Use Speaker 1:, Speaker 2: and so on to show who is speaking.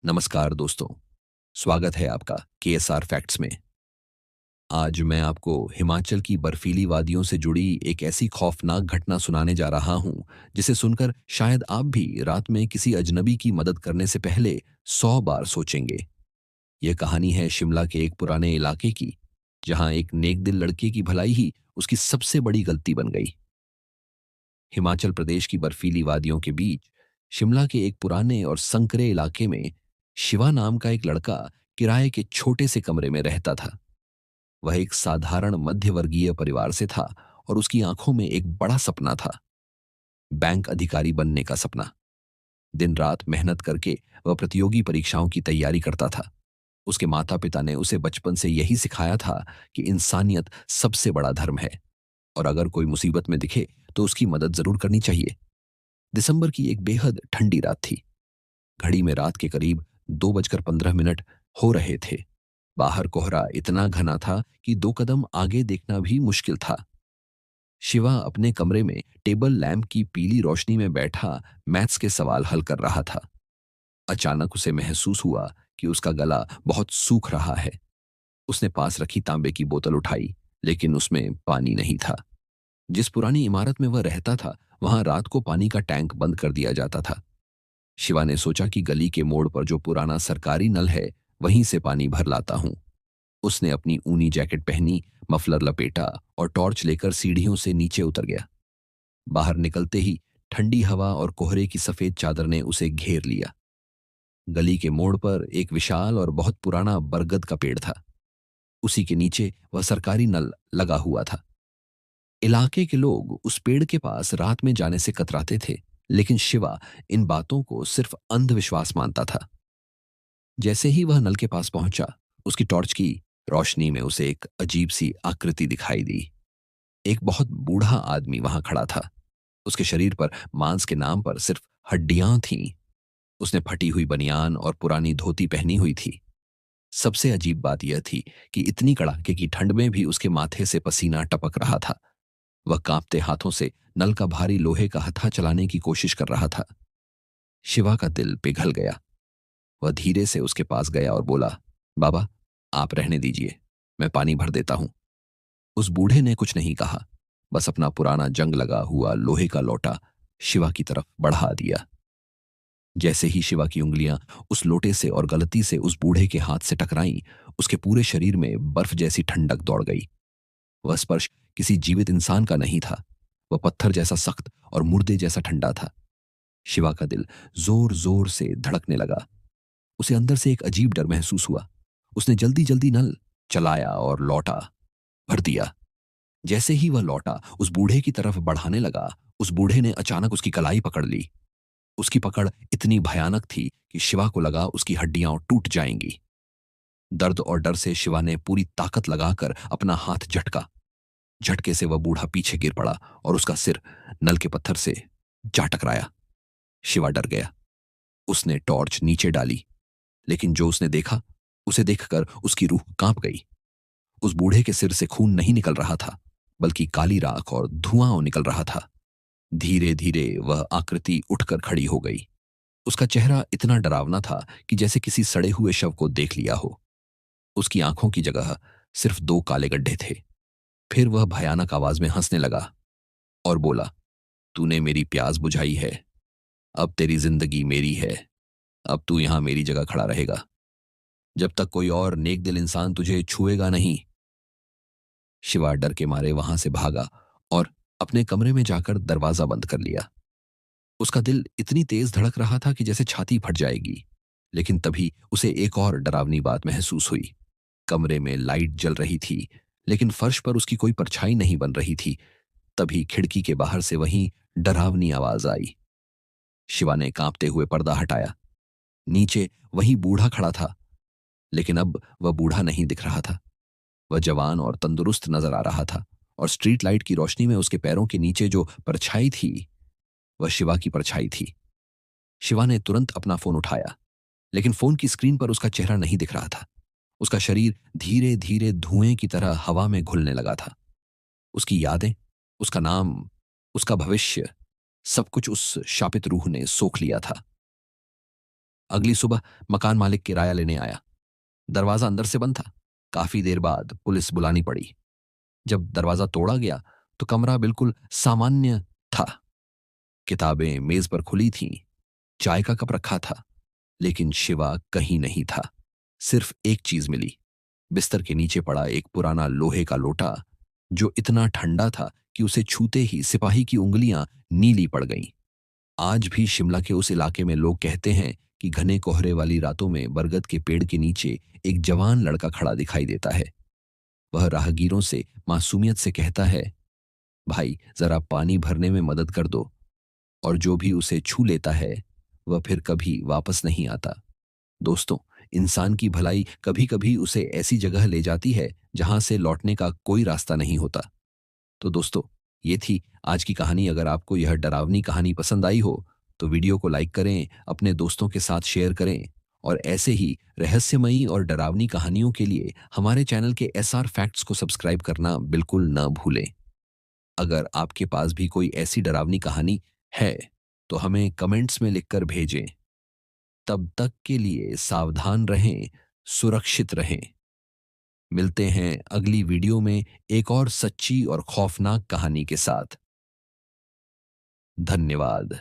Speaker 1: नमस्कार दोस्तों, स्वागत है आपका केएसआर फैक्ट्स में। आज मैं आपको हिमाचल की बर्फीली वादियों से जुड़ी एक ऐसी खौफनाक घटना सुनाने जा रहा हूं, जिसे सुनकर शायद आप भी रात में किसी अजनबी की मदद करने से पहले 100 बार सोचेंगे। यह कहानी है शिमला के एक पुराने इलाके की, जहां एक नेकदिल लड़के की भलाई ही उसकी सबसे बड़ी गलती बन गई। हिमाचल प्रदेश की बर्फीली वादियों के बीच शिमला के एक पुराने और संकरे इलाके में शिवा नाम का एक लड़का किराए के छोटे से कमरे में रहता था। वह एक साधारण मध्यवर्गीय परिवार से था और उसकी आंखों में एक बड़ा सपना था, बैंक अधिकारी बनने का सपना। दिन रात मेहनत करके वह प्रतियोगी परीक्षाओं की तैयारी करता था। उसके माता पिता ने उसे बचपन से यही सिखाया था कि इंसानियत सबसे बड़ा धर्म है और अगर कोई मुसीबत में दिखे तो उसकी मदद जरूर करनी चाहिए। दिसंबर की एक बेहद ठंडी रात थी। घड़ी में रात के करीब 2:15 हो रहे थे। बाहर कोहरा इतना घना था कि 2 कदम आगे देखना भी मुश्किल था। शिवा अपने कमरे में टेबल लैंप की पीली रोशनी में बैठा मैथ्स के सवाल हल कर रहा था। अचानक उसे महसूस हुआ कि उसका गला बहुत सूख रहा है। उसने पास रखी तांबे की बोतल उठाई, लेकिन उसमें पानी नहीं था। जिस पुरानी इमारत में वह रहता था, वहां रात को पानी का टैंक बंद कर दिया जाता था। शिवा ने सोचा कि गली के मोड़ पर जो पुराना सरकारी नल है, वहीं से पानी भर लाता हूं। उसने अपनी ऊनी जैकेट पहनी, मफलर लपेटा और टॉर्च लेकर सीढ़ियों से नीचे उतर गया। बाहर निकलते ही ठंडी हवा और कोहरे की सफेद चादर ने उसे घेर लिया। गली के मोड़ पर एक विशाल और बहुत पुराना बरगद का पेड़ था। उसी के नीचे वह सरकारी नल लगा हुआ था। इलाके के लोग उस पेड़ के पास रात में जाने से कतराते थे, लेकिन शिवा इन बातों को सिर्फ अंधविश्वास मानता था। जैसे ही वह नल के पास पहुंचा, उसकी टॉर्च की रोशनी में उसे एक अजीब सी आकृति दिखाई दी। एक बहुत बूढ़ा आदमी वहां खड़ा था। उसके शरीर पर मांस के नाम पर सिर्फ हड्डियां थीं। उसने फटी हुई बनियान और पुरानी धोती पहनी हुई थी। सबसे अजीब बात यह थी कि इतनी कड़ाके की ठंड में भी उसके माथे से पसीना टपक रहा था। वह कांपते हाथों से नल का भारी लोहे का हत्था चलाने की कोशिश कर रहा था। शिवा का दिल पिघल गया। वह धीरे से उसके पास गया और बोला, बाबा, आप रहने दीजिए, मैं पानी भर देता हूं। उस बूढ़े ने कुछ नहीं कहा, बस अपना पुराना जंग लगा हुआ लोहे का लोटा शिवा की तरफ बढ़ा दिया। जैसे ही शिवा की उंगलियां उस लोटे से और गलती से उस बूढ़े के हाथ से टकराईं, उसके पूरे शरीर में बर्फ जैसी ठंडक दौड़ गई। वह स्पर्श किसी जीवित इंसान का नहीं था। वह पत्थर जैसा सख्त और मुर्दे जैसा ठंडा था। शिवा का दिल जोर जोर से धड़कने लगा। उसे अंदर से एक अजीब डर महसूस हुआ। उसने जल्दी जल्दी नल चलाया और लौटा भर दिया। जैसे ही वह लौटा उस बूढ़े की तरफ बढ़ाने लगा, उस बूढ़े ने अचानक उसकी कलाई पकड़ ली। उसकी पकड़ इतनी भयानक थी कि शिवा को लगा उसकी हड्डियां टूट जाएंगी। दर्द और डर से शिवा ने पूरी ताकत लगाकर अपना हाथ झटका। झटके से वह बूढ़ा पीछे गिर पड़ा और उसका सिर नल के पत्थर से जा टकराया। शिवा डर गया। उसने टॉर्च नीचे डाली, लेकिन जो उसने देखा, उसे देखकर उसकी रूह कांप गई। उस बूढ़े के सिर से खून नहीं निकल रहा था, बल्कि काली राख और धुआं निकल रहा था। धीरे धीरे वह आकृति उठकर खड़ी हो गई। उसका चेहरा इतना डरावना था कि जैसे किसी सड़े हुए शव को देख लिया हो। उसकी आंखों की जगह सिर्फ 2 काले गड्ढे थे। फिर वह भयानक आवाज में हंसने लगा और बोला, तूने मेरी प्यास बुझाई है, अब तेरी जिंदगी मेरी है। अब तू यहां मेरी जगह खड़ा रहेगा, जब तक कोई और नेक दिल इंसान तुझे छुएगा नहीं। शिवा डर के मारे वहां से भागा और अपने कमरे में जाकर दरवाजा बंद कर लिया। उसका दिल इतनी तेज धड़क रहा था कि जैसे छाती फट जाएगी। लेकिन तभी उसे एक और डरावनी बात महसूस हुई। कमरे में लाइट जल रही थी, लेकिन फर्श पर उसकी कोई परछाई नहीं बन रही थी। तभी खिड़की के बाहर से वही डरावनी आवाज आई। शिवा ने कांपते हुए पर्दा हटाया। नीचे वही बूढ़ा खड़ा था, लेकिन अब वह बूढ़ा नहीं दिख रहा था। वह जवान और तंदुरुस्त नजर आ रहा था और स्ट्रीट लाइट की रोशनी में उसके पैरों के नीचे जो परछाई थी, वह शिवा की परछाई थी। शिवा ने तुरंत अपना फोन उठाया, लेकिन फोन की स्क्रीन पर उसका चेहरा नहीं दिख रहा था। उसका शरीर धीरे धीरे धुएं की तरह हवा में घुलने लगा था। उसकी यादें, उसका नाम, उसका भविष्य, सब कुछ उस शापित रूह ने सोख लिया था। अगली सुबह मकान मालिक किराया लेने आया। दरवाजा अंदर से बंद था। काफी देर बाद पुलिस बुलानी पड़ी। जब दरवाजा तोड़ा गया तो कमरा बिल्कुल सामान्य था। किताबें मेज पर खुली थीं, चाय का कप रखा था, लेकिन शिवा कहीं नहीं था। सिर्फ एक चीज मिली, बिस्तर के नीचे पड़ा एक पुराना लोहे का लोटा, जो इतना ठंडा था कि उसे छूते ही सिपाही की उंगलियां नीली पड़ गईं। आज भी शिमला के उस इलाके में लोग कहते हैं कि घने कोहरे वाली रातों में बरगद के पेड़ के नीचे एक जवान लड़का खड़ा दिखाई देता है। वह राहगीरों से मासूमियत से कहता है, भाई जरा पानी भरने में मदद कर दो। और जो भी उसे छू लेता है वह फिर कभी वापस नहीं आता। दोस्तों, इंसान की भलाई कभी कभी उसे ऐसी जगह ले जाती है जहां से लौटने का कोई रास्ता नहीं होता। तो दोस्तों, ये थी आज की कहानी। अगर आपको यह डरावनी कहानी पसंद आई हो तो वीडियो को लाइक करें, अपने दोस्तों के साथ शेयर करें, और ऐसे ही रहस्यमयी और डरावनी कहानियों के लिए हमारे चैनल के एसआर फैक्ट्स को सब्सक्राइब करना बिल्कुल न भूलें। अगर आपके पास भी कोई ऐसी डरावनी कहानी है तो हमें कमेंट्स में लिखकर भेजें। तब तक के लिए सावधान रहें, सुरक्षित रहें। मिलते हैं अगली वीडियो में एक और सच्ची और खौफनाक कहानी के साथ। धन्यवाद।